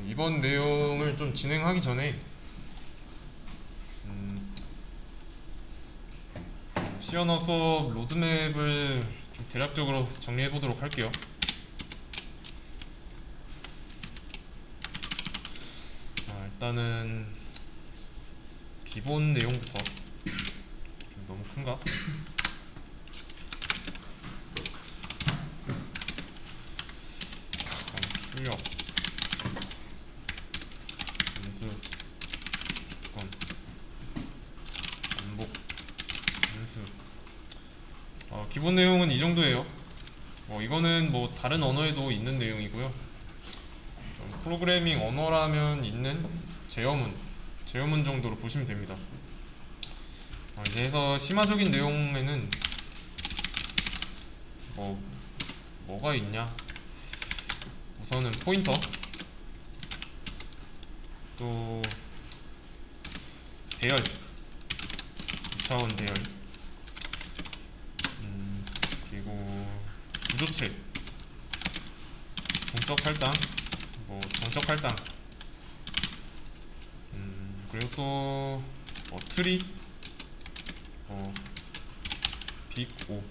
이번 내용을 좀 진행하기 전에 시언어 수업 로드맵을 좀 대략적으로 정리해 보도록 할게요. 일단은 기본 내용부터. 좀 너무 큰가? 출력, 인수, 조건, 반복, 인수. 기본 내용은 이 정도예요. 이거는 뭐 다른 언어에도 있는 내용이고요. 프로그래밍 언어라면 있는 제어문 정도로 보시면 됩니다. 이제 해서 심화적인 내용에는 뭐가 있냐? 우선은 포인터, 또 배열, 2차원 배열, 그리고 구조체, 동적 할당, 정적 할당, 그리고 또 트리, 빅 O,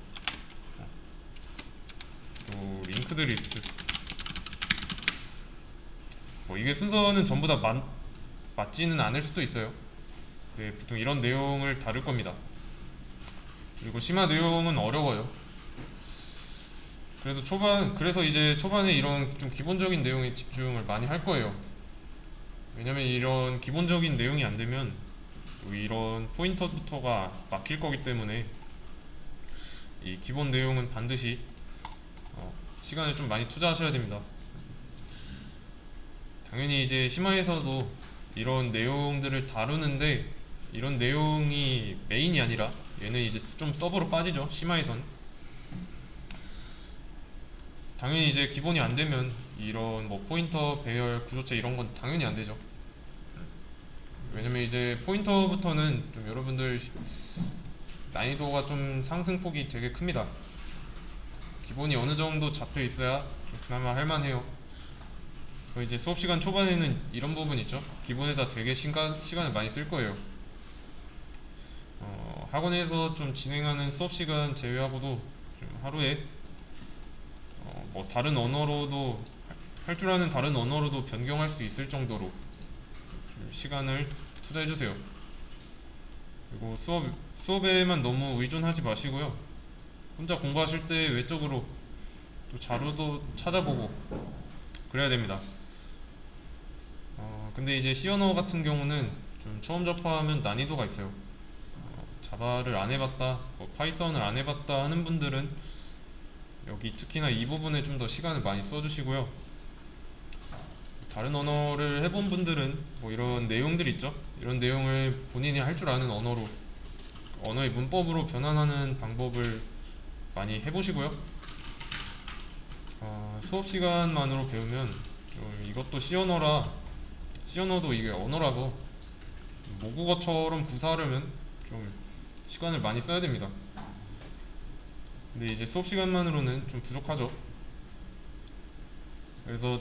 또 링크드 리스트. 이게 순서는 전부 다 맞지는 않을 수도 있어요. 네, 보통 이런 내용을 다룰 겁니다. 그리고 심화 내용은 어려워요. 그래서 이제 초반에 이런 좀 기본적인 내용에 집중을 많이 할 거예요. 왜냐면 이런 기본적인 내용이 안 되면 이런 포인터부터가 막힐 거기 때문에 이 기본 내용은 반드시 시간을 좀 많이 투자하셔야 됩니다. 당연히 이제 심화에서도 이런 내용들을 다루는데 이런 내용이 메인이 아니라 얘는 이제 좀 서브로 빠지죠. 심화에선 당연히 이제 기본이 안 되면 이런 포인터, 배열, 구조체 이런 건 당연히 안 되죠. 왜냐면 이제 포인터부터는 좀 여러분들 난이도가 좀 상승폭이 되게 큽니다. 기본이 어느 정도 잡혀 있어야 좀 그나마 할만해요. 그래서 이제 수업 시간 초반에는 이런 부분 있죠. 기본에다 되게 시간을 많이 쓸 거예요. 학원에서 좀 진행하는 수업 시간 제외하고도 좀 하루에 다른 언어로도 할 줄 아는 다른 언어로도 변경할 수 있을 정도로 좀 시간을 투자해 주세요. 그리고 수업에만 너무 의존하지 마시고요. 혼자 공부하실 때 외적으로 또 자료도 찾아보고 그래야 됩니다. 근데 이제 C 언어 같은 경우는 좀 처음 접하면 난이도가 있어요. 자바를 안 해봤다, 파이썬을 안 해봤다 하는 분들은 여기 특히나 이 부분에 좀 더 시간을 많이 써주시고요. 다른 언어를 해본 분들은 이런 내용들 있죠. 이런 내용을 본인이 할 줄 아는 언어의 문법으로 변환하는 방법을 많이 해보시고요. 수업 시간만으로 배우면 좀 이것도 C 언어도 이게 언어라서 모국어처럼 구사하려면 좀 시간을 많이 써야 됩니다. 근데 이제 수업 시간만으로는 좀 부족하죠. 그래서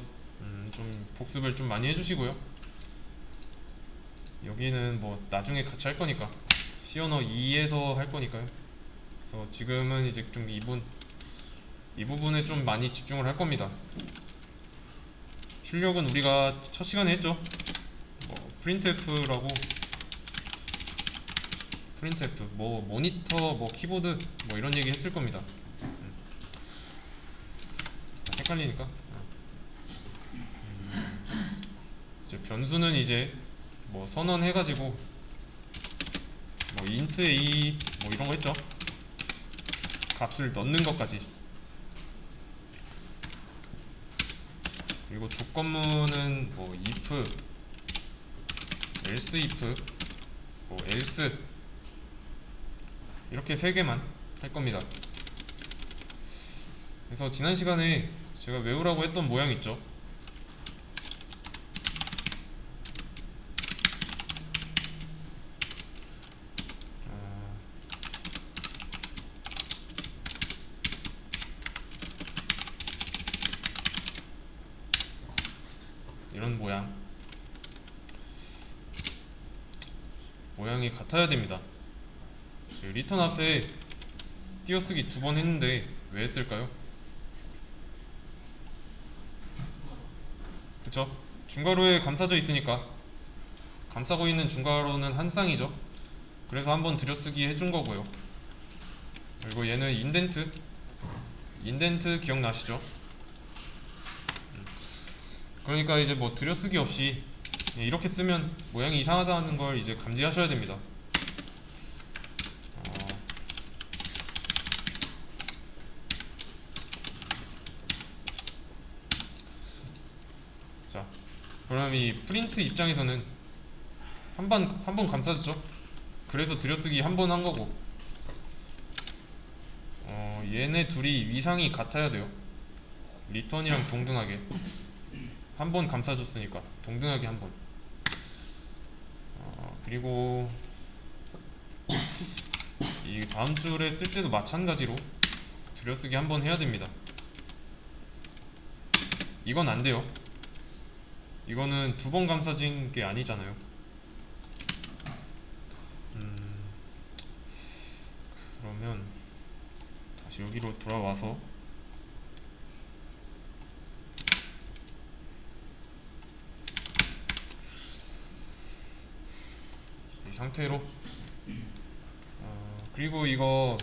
좀 복습을 좀 많이 해주시고요. 여기는 나중에 같이 할 거니까 C 언어 2에서 할 거니까요. 그래서 지금은 이제 좀 이 부분에 좀 많이 집중을 할 겁니다. 출력은 우리가 첫 시간에 했죠. 프린트F라고, 프린트F 모니터, 키보드 이런 얘기 했을 겁니다. 헷갈리니까. 이제 변수는 이제 선언해가지고 int a 이런 거 했죠. 값을 넣는 것까지. 그리고 조건문은 if, else if, else 이렇게 세 개만 할 겁니다. 그래서 지난 시간에 제가 외우라고 했던 모양 있죠. 이런 모양이 같아야 됩니다. 리턴 앞에 띄어쓰기 2번 했는데 왜 했을까요? 그쵸? 중괄호에 감싸져 있으니까. 감싸고 있는 중괄호는 한 쌍이죠. 그래서 한번 들여쓰기 해준 거고요. 그리고 얘는 인덴트 기억나시죠? 그러니까 이제 뭐 들여쓰기 없이 이렇게 쓰면 모양이 이상하다는 걸 이제 감지하셔야 됩니다. 자, 그럼 이 프린트 입장에서는 한 번 감싸줬죠? 그래서 들여쓰기 한 번 한 거고, 얘네 둘이 위상이 같아야 돼요. 리턴이랑 동등하게. 한 번 감싸줬으니까 동등하게 한 번. 그리고 이 다음 줄에 쓸 때도 마찬가지로 들여쓰기 한 번 해야 됩니다. 이건 안 돼요. 이거는 2번 감싸진 게 아니잖아요. 그러면 다시 여기로 돌아와서 이 상태로 그리고 이거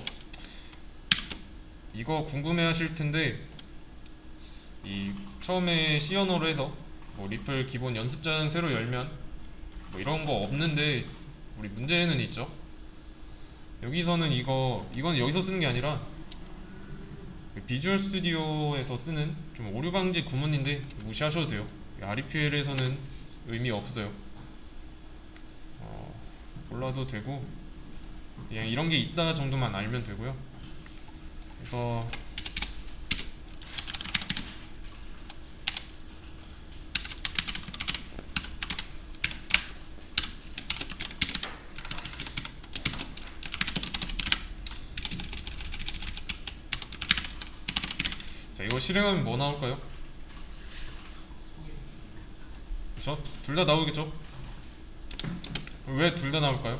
궁금해 하실 텐데, 이 처음에 C 언어로 해서 뭐 리플 기본 연습자는 새로 열면 뭐 이런 거 없는데 우리 문제는 있죠. 여기서는 이건 여기서 쓰는 게 아니라 그 비주얼 스튜디오에서 쓰는 좀 오류 방지 구문인데 무시하셔도 돼요. REPL에서는 의미 없어요. 몰라도 되고 그냥 이런 게 있다 정도만 알면 되고요. 그래서 자, 이거 실행하면 뭐 나올까요? 그쵸? 둘 다 나오겠죠? 왜 둘 다 나올까요?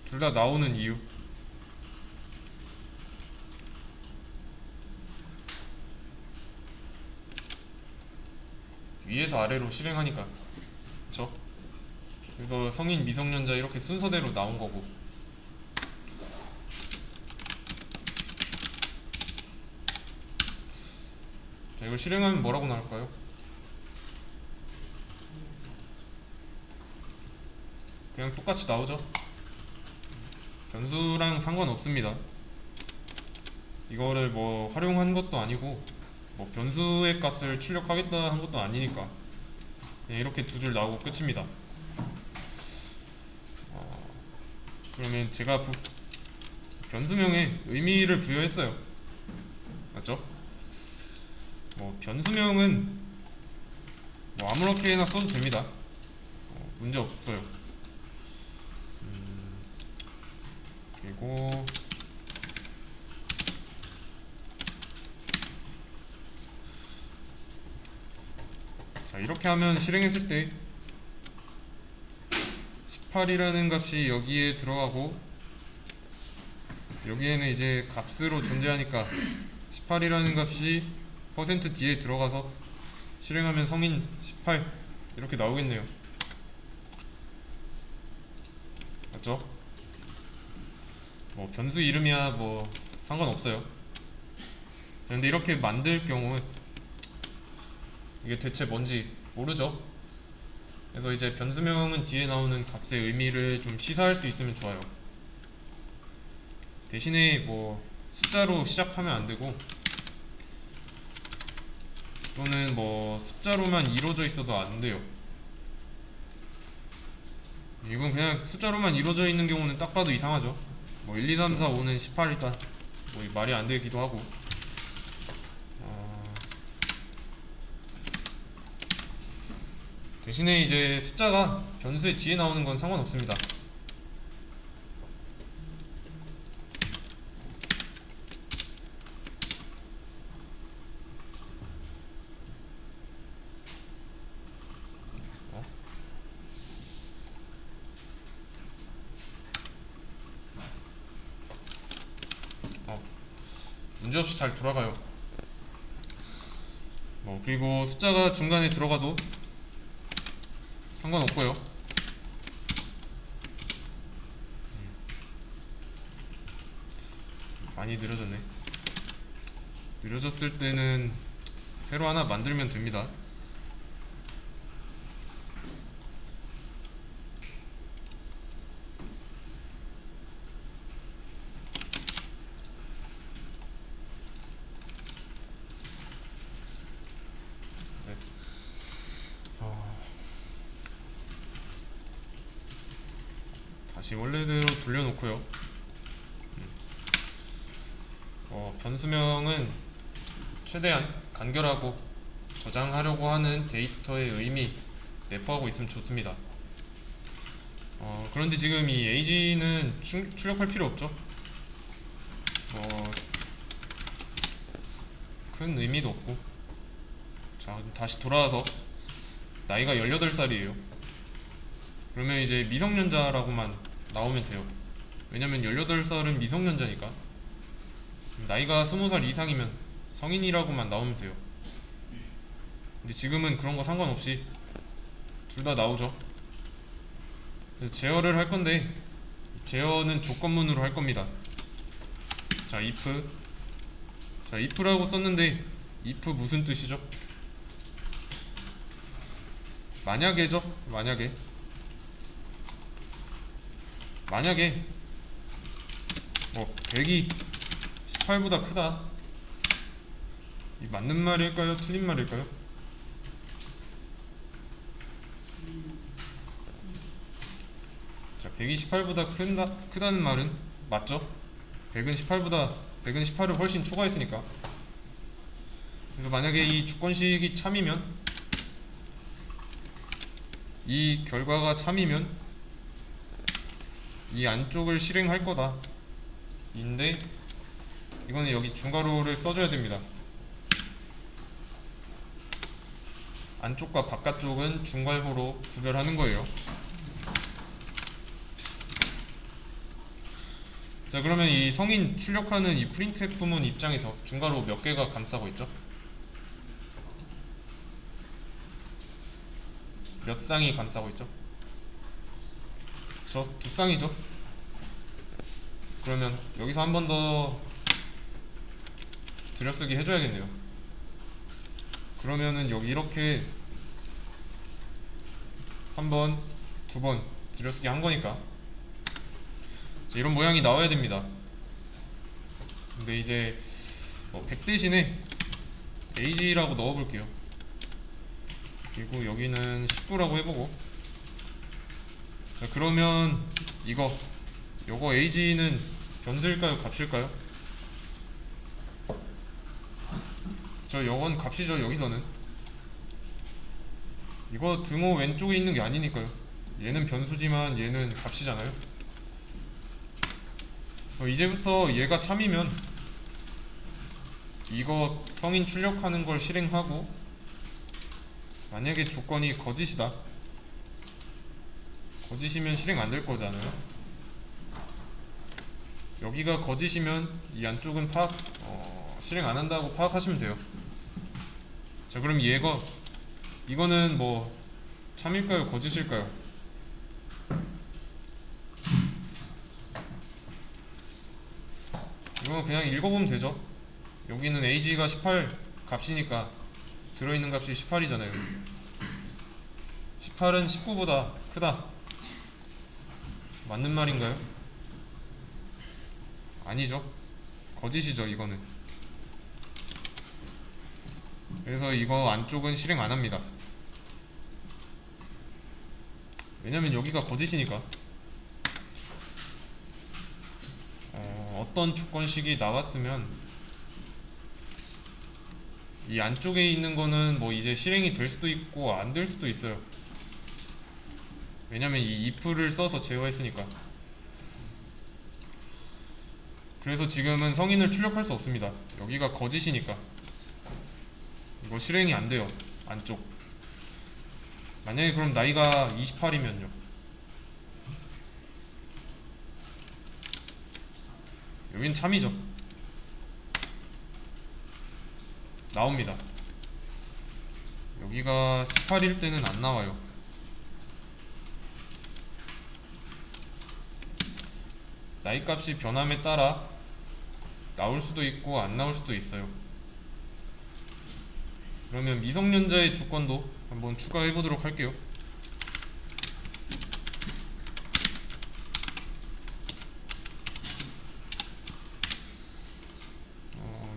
둘 다 나오는 이유. 위에서 아래로 실행하니까. 그쵸? 그래서 성인, 미성년자 이렇게 순서대로 나온 거고. 자, 이걸 실행하면 뭐라고 나올까요? 그냥 똑같이 나오죠? 변수랑 상관없습니다. 이거를 뭐 활용한 것도 아니고 뭐 변수의 값을 출력하겠다 한 것도 아니니까 그냥 이렇게 2줄 나오고 끝입니다. 그러면 제가 변수명에 의미를 부여했어요. 맞죠? 뭐 변수명은 뭐 아무렇게나 써도 됩니다. 문제 없어요. 그리고 자, 이렇게 하면 실행했을 때 18이라는 값이 여기에 들어가고, 여기에는 이제 값으로 존재하니까 18이라는 값이 %D에 들어가서 실행하면 성인 18 이렇게 나오겠네요. 맞죠? 뭐 변수 이름이야 뭐 상관없어요. 그런데 이렇게 만들 경우 이게 대체 뭔지 모르죠? 그래서 이제 변수명은 뒤에 나오는 값의 의미를 좀 시사할 수 있으면 좋아요. 대신에 뭐 숫자로 시작하면 안 되고, 또는 뭐 숫자로만 이루어져 있어도 안 돼요. 이건 그냥 숫자로만 이루어져 있는 경우는 딱 봐도 이상하죠. 뭐 1, 2, 3, 4, 5는 18이다. 뭐 말이 안 되기도 하고. 대신에 이제 숫자가 변수의 뒤에 나오는 건 상관없습니다. 문제없이 잘 돌아가요. 그리고 숫자가 중간에 들어가도 상관없고요. 많이 느려졌네. 느려졌을 때는 새로 하나 만들면 됩니다. 네. 다시 원래대로 돌려놓고요. 변수명은 최대한 간결하고 저장하려고 하는 데이터의 의미 내포하고 있으면 좋습니다. 그런데 지금 이 AG는 출력할 필요 없죠. 큰 의미도 없고. 자, 다시 돌아와서 나이가 18살이에요. 그러면 이제 미성년자라고만 나오면 돼요. 왜냐면 18살은 미성년자니까. 나이가 20살 이상이면 성인이라고만 나오면 돼요. 근데 지금은 그런 거 상관없이 둘 다 나오죠. 그래서 제어를 할 건데, 제어는 조건문으로 할 겁니다. 자, if. 자, if라고 썼는데 if 무슨 뜻이죠? 만약에죠. 만약에 100이 18보다 크다. 이 맞는 말일까요? 틀린 말일까요? 자, 100이 18보다 크다는 말은 맞죠? 100은 18을 훨씬 초과했으니까. 그래서 만약에 이 조건식이 참이면, 이 결과가 참이면 이 안쪽을 실행할 거다. 인데 이거는 여기 중괄호를 써줘야 됩니다. 안쪽과 바깥쪽은 중괄호로 구별하는 거예요. 자, 그러면 이 성인 출력하는 이 printf 부문 입장에서 중괄호 몇 개가 감싸고 있죠? 몇 쌍이 감싸고 있죠? 그쵸? 2쌍이죠? 그러면 여기서 한 번 더 들여쓰기 해줘야겠네요. 그러면은 여기 이렇게 한 번, 2번 들여쓰기 한 거니까 이런 모양이 나와야 됩니다. 근데 이제 100 대신에 AG라고 넣어볼게요. 그리고 여기는 19라고 해보고. 자, 그러면 요거 AG는 변수일까요? 값일까요? 요건 값이죠. 여기서는 이거 등호 왼쪽에 있는 게 아니니까요. 얘는 변수지만 얘는 값이잖아요. 이제부터 얘가 참이면 이거 성인 출력하는 걸 실행하고, 만약에 조건이 거짓이다, 거짓이면 실행 안 될 거잖아요. 여기가 거짓이면 이 안쪽은 실행 안 한다고 파악하시면 돼요. 자, 그럼 이거는 참일까요? 거짓일까요? 이거는 그냥 읽어보면 되죠. 여기는 AG가 18 값이니까 들어있는 값이 18이잖아요. 18은 19보다 크다. 맞는 말인가요? 아니죠. 거짓이죠, 이거는. 그래서 이거 안쪽은 실행 안 합니다. 왜냐면 여기가 거짓이니까. 어떤 조건식이 나왔으면 이 안쪽에 있는 거는 이제 실행이 될 수도 있고 안 될 수도 있어요. 왜냐면 이 if를 써서 제어했으니까. 그래서 지금은 성인을 출력할 수 없습니다. 여기가 거짓이니까 이거 실행이 안 돼요. 안쪽. 만약에 그럼 나이가 28이면요, 여긴 참이죠. 나옵니다. 여기가 18일 때는 안 나와요. 나이 값이 변함에 따라 나올 수도 있고 안 나올 수도 있어요. 그러면 미성년자의 조건도 한번 추가해 보도록 할게요.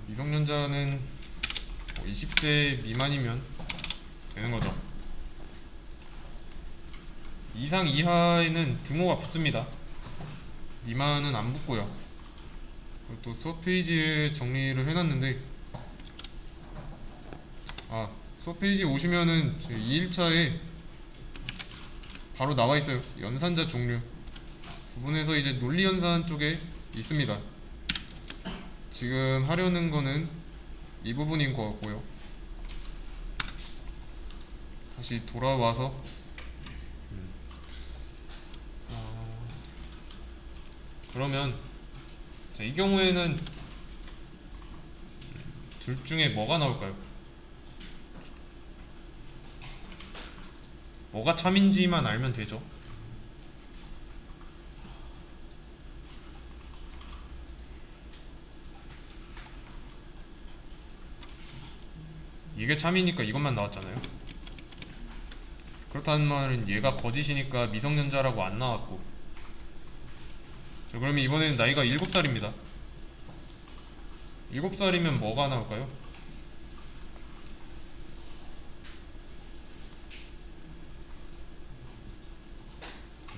미성년자는 20세 미만이면 되는 거죠. 이상 이하에는 등호가 붙습니다. 미만은 안 붙고요. 그리고 또 수업 페이지에 정리를 해놨는데, 수업 페이지 오시면은 2일차에 바로 나와 있어요. 연산자 종류 부분에서 이제 논리연산 쪽에 있습니다. 지금 하려는 거는 이 부분인 것 같고요. 다시 돌아와서 그러면 이 경우에는 둘 중에 뭐가 나올까요? 뭐가 참인지만 알면 되죠. 이게 참이니까 이것만 나왔잖아요. 그렇다는 말은 얘가 거짓이니까 미성년자라고 안 나왔고. 자, 그러면 이번에는 나이가 7살입니다. 7살이면 뭐가 나올까요?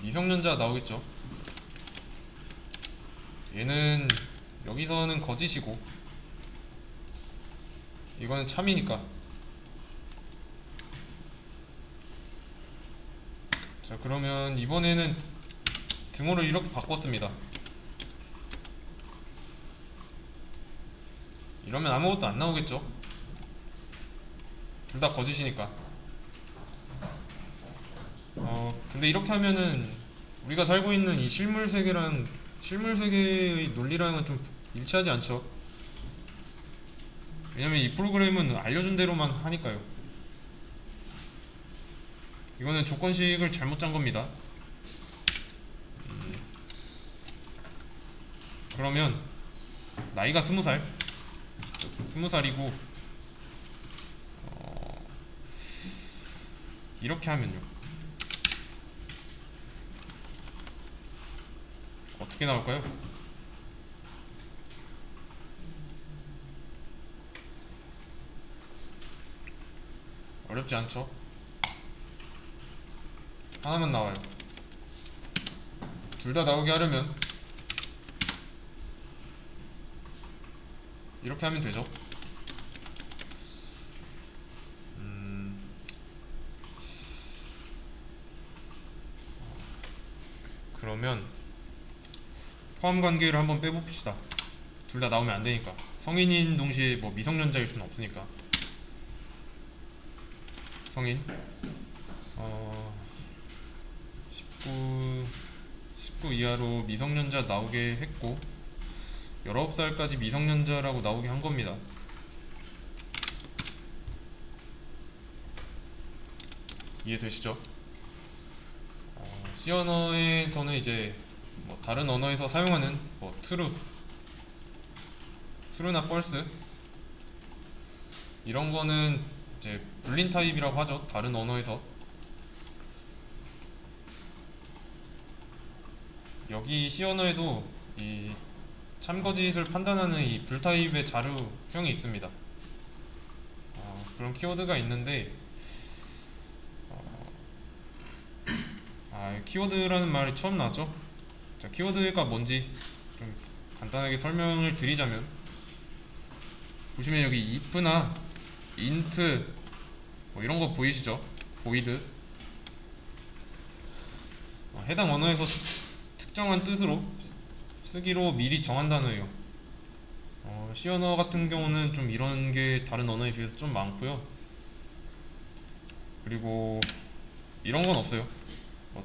미성년자 나오겠죠. 얘는 여기서는 거짓이고 이거는 참이니까. 자, 그러면 이번에는 등호를 이렇게 바꿨습니다. 이러면 아무것도 안 나오겠죠. 둘 다 거짓이니까. 근데 이렇게 하면은 우리가 살고 있는 이 실물 세계의 논리랑은 좀 일치하지 않죠. 왜냐면 이 프로그램은 알려준 대로만 하니까요. 이거는 조건식을 잘못 짠 겁니다. 그러면 나이가 20살 20살이고 이렇게 하면요 어떻게 나올까요? 어렵지 않죠? 하나만 나와요. 둘 다 나오게 하려면 이렇게 하면 되죠. 그러면 포함 관계를 한번 빼봅시다. 둘 다 나오면 안 되니까. 성인인 동시에 뭐 미성년자일 수는 없으니까. 성인 19 이하로 미성년자 나오게 했고 19살까지 미성년자라고 나오게 한 겁니다. 이해되시죠? C 언어에서는 이제 뭐 다른 언어에서 사용하는 뭐 true나 false 이런 거는 이제 불린 타입이라고 하죠. 다른 언어에서. 여기 C 언어에도 이 참거짓을 판단하는 이 불타입의 자료형이 있습니다. 그런 키워드가 있는데 키워드라는 말이 처음 나왔죠. 자, 키워드가 뭔지 좀 간단하게 설명을 드리자면 보시면 여기 if나 int 뭐 이런 거 보이시죠? void 해당 언어에서 특정한 뜻으로 쓰기로 미리 정한 단어예요. C 언어 같은 경우는 좀 이런 게 다른 언어에 비해서 좀 많고요. 그리고 이런 건 없어요.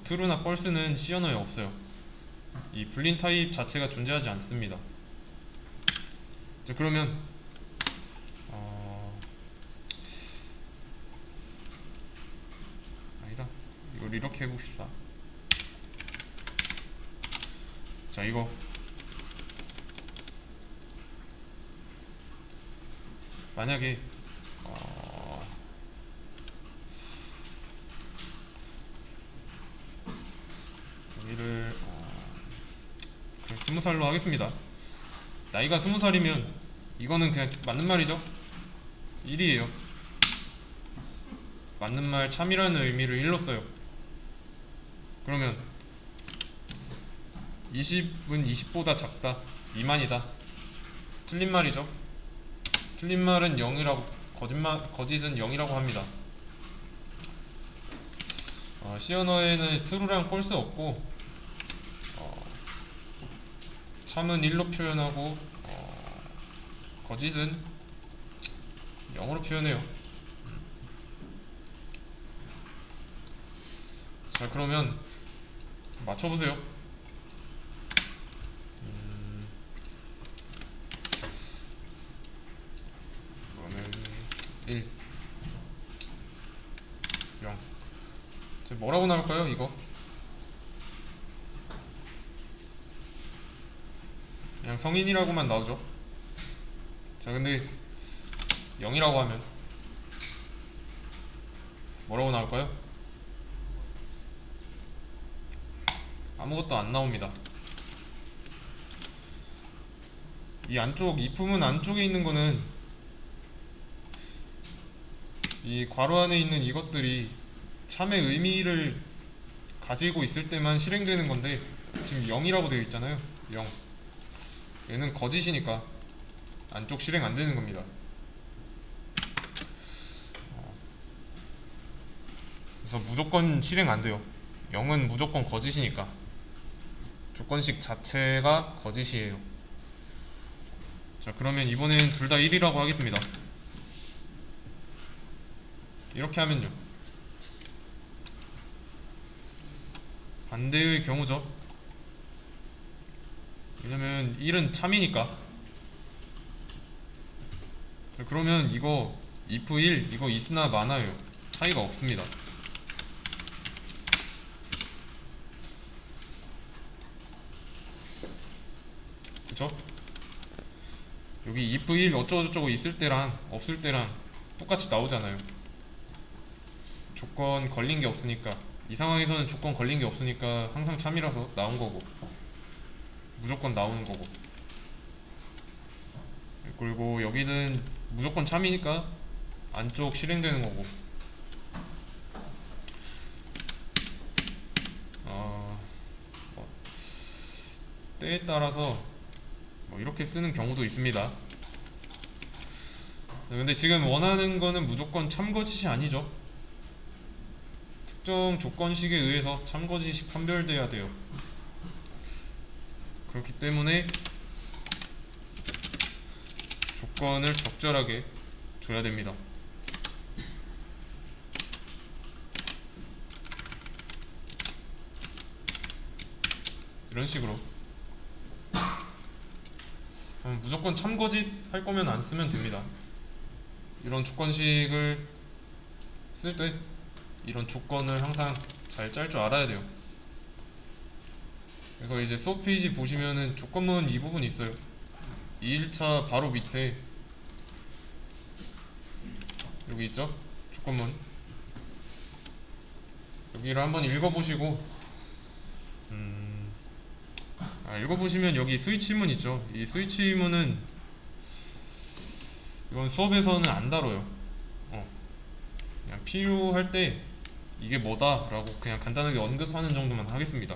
true나 false는 C 언어에 없어요. 이 불린 타입 자체가 존재하지 않습니다. 자, 그러면 우리 이렇게 해봅시다. 자, 이거 만약에 여기를 그래, 20살로 하겠습니다. 나이가 20살이면 이거는 그냥 맞는 말이죠. 1이에요. 맞는 말 참이라는 의미를 1로 써요. 그러면 20은 20보다 작다, 미만이다. 틀린 말이죠. 틀린 말은 0이라고, 거짓은 0이라고 합니다. C 언어에는 true랑 false 없고 참은 1로 표현하고 거짓은 0으로 표현해요. 자, 그러면 맞춰보세요. 이거는 1, 0. 뭐라고 나올까요, 이거? 그냥 성인이라고만 나오죠. 자, 근데 0이라고 하면 뭐라고 나올까요? 아무것도 안 나옵니다. 이 안쪽, 이 품은 안쪽에 있는 거는 이 괄호 안에 있는 이것들이 참의 의미를 가지고 있을 때만 실행되는 건데, 지금 0이라고 되어 있잖아요. 0. 얘는 거짓이니까 안쪽 실행 안 되는 겁니다. 그래서 무조건 실행 안 돼요. 0은 무조건 거짓이니까. 조건식 자체가 거짓이에요. 자, 그러면 이번엔 둘 다 1이라고 하겠습니다. 이렇게 하면요, 반대의 경우죠. 왜냐면 1은 참이니까. 자, 그러면 이거 if 1, 이거 is나 많아요. 차이가 없습니다. 그쵸? 여기 if 1 어쩌고저쩌고 있을 때랑 없을 때랑 똑같이 나오잖아요. 조건 걸린 게 없으니까. 이 상황에서는 조건 걸린 게 없으니까 항상 참이라서 나온 거고, 무조건 나오는 거고. 그리고 여기는 무조건 참이니까 안쪽 실행되는 거고. 때에 따라서 이렇게 쓰는 경우도 있습니다. 근데 지금 원하는 거는 무조건 참거짓이 아니죠. 특정 조건식에 의해서 참거짓이 판별돼야 돼요. 그렇기 때문에 조건을 적절하게 줘야 됩니다. 이런 식으로. 무조건 참거짓 할 거면 안 쓰면 됩니다. 이런 조건식을 쓸 때 이런 조건을 항상 잘 짤 줄 알아야 돼요. 그래서 이제 수업 페이지 보시면은 조건문 이 부분 있어요. 2일차 바로 밑에 여기 있죠? 조건문. 여기를 한번 읽어보시고 읽어보시면 여기 스위치문 있죠? 이 스위치문은 이건 수업에서는 안 다뤄요. 그냥 필요할 때 이게 뭐다 라고 그냥 간단하게 언급하는 정도만 하겠습니다.